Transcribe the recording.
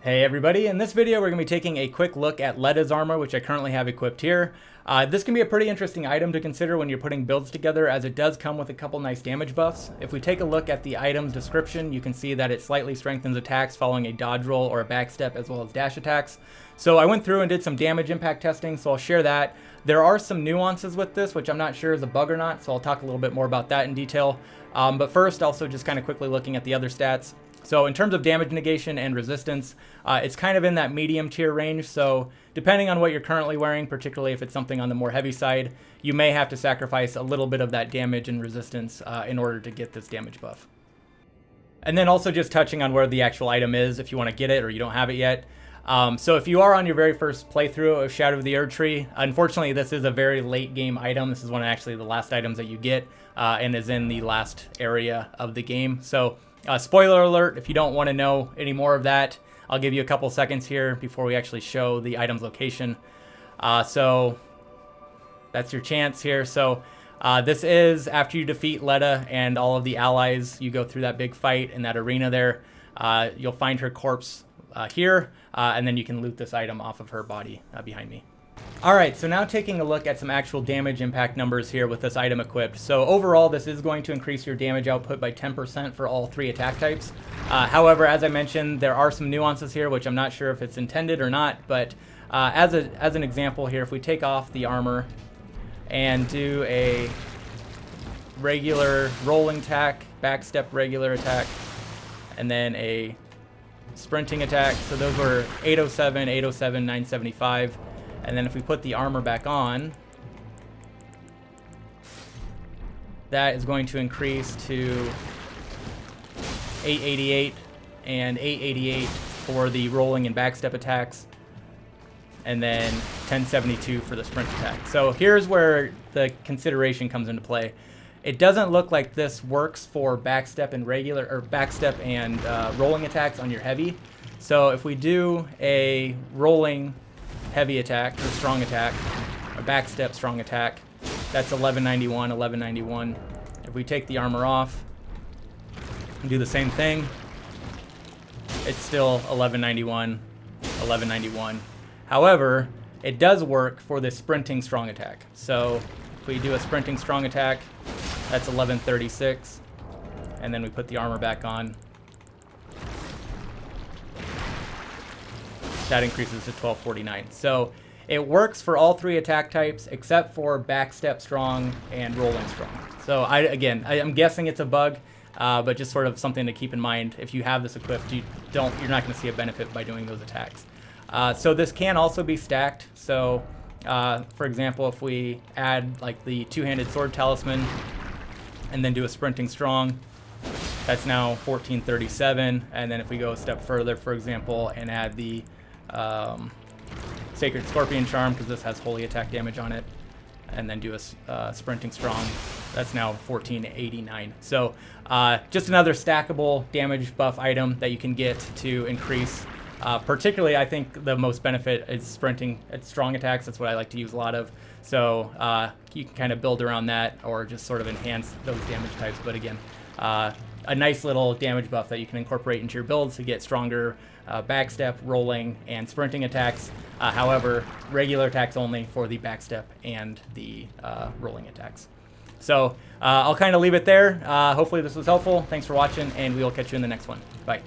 Hey everybody, in this video we're going to be taking a quick look at Leda's Armor, which I currently have equipped here. This can be a pretty interesting item to consider when you're putting builds together, as it does come with a couple nice damage buffs. If we take a look at the item's description, you can see that it slightly strengthens attacks following a dodge roll or a backstep, as well as dash attacks. So I went through and did some damage impact testing, so I'll share that. There are some nuances with this, which I'm not sure is a bug or not, so I'll talk a little bit more about that in detail. But first, also just kind of quickly looking at the other stats. So in terms of damage negation and resistance, it's kind of in that medium tier range. So depending on what you're currently wearing, particularly if it's something on the more heavy side, you may have to sacrifice a little bit of that damage and resistance in order to get this damage buff. And then also just touching on where the actual item is if you want to get it or you don't have it yet. So if you are on your very first playthrough of Shadow of the Erdtree, unfortunately this is a very late game item. This is one of actually the last items that you get and is in the last area of the game. So spoiler alert, if you don't want to know any more of that, I'll give you a couple seconds here before we actually show the item's location. So that's your chance here. So this is after you defeat Leda and all of the allies. You go through that big fight in that arena there. You'll find her corpse here, and then you can loot this item off of her body behind me. Alright, so now taking a look at some actual damage impact numbers here with this item equipped. So overall, this is going to increase your damage output by 10% for all 3 attack types. However, as I mentioned, there are some nuances here, which I'm not sure if it's intended or not, but as an example here, if we take off the armor and do a regular rolling attack, backstep regular attack, and then a sprinting attack, so those were 807, 807, 975. And then if we put the armor back on, that is going to increase to 888 and 888 for the rolling and backstep attacks, and then 1072 for the sprint attack. So here's where the consideration comes into play. It doesn't look like this works for backstep and regular, or backstep and rolling attacks on your heavy. So if we do a rolling heavy attack or strong attack, a backstep strong attack, that's 1191, 1191. If we take the armor off and do the same thing, it's still 1191, 1191. However, it does work for the sprinting strong attack. So if we do a sprinting strong attack, that's 1136, and then we put the armor back on, that increases to 1249. So it works for all 3 attack types except for backstep strong and rolling strong. So I'm guessing it's a bug, but just sort of something to keep in mind. If you have this equipped, you're not going to see a benefit by doing those attacks. So this can also be stacked. So for example, if we add like the 2-handed sword talisman and then do a sprinting strong, that's now 1437. And then if we go a step further, for example, and add the Sacred Scorpion Charm, because this has holy attack damage on it, and then do a sprinting strong, that's now 1489. So just another stackable damage buff item that you can get to increase. Particularly, I think the most benefit is sprinting at strong attacks. That's what I like to use a lot of. So you can kind of build around that or just sort of enhance those damage types. But again, a nice little damage buff that you can incorporate into your builds to get stronger backstep, rolling, and sprinting attacks. However, regular attacks only for the backstep and the rolling attacks. So I'll kind of leave it there. Hopefully this was helpful. Thanks for watching, and we will catch you in the next one. Bye.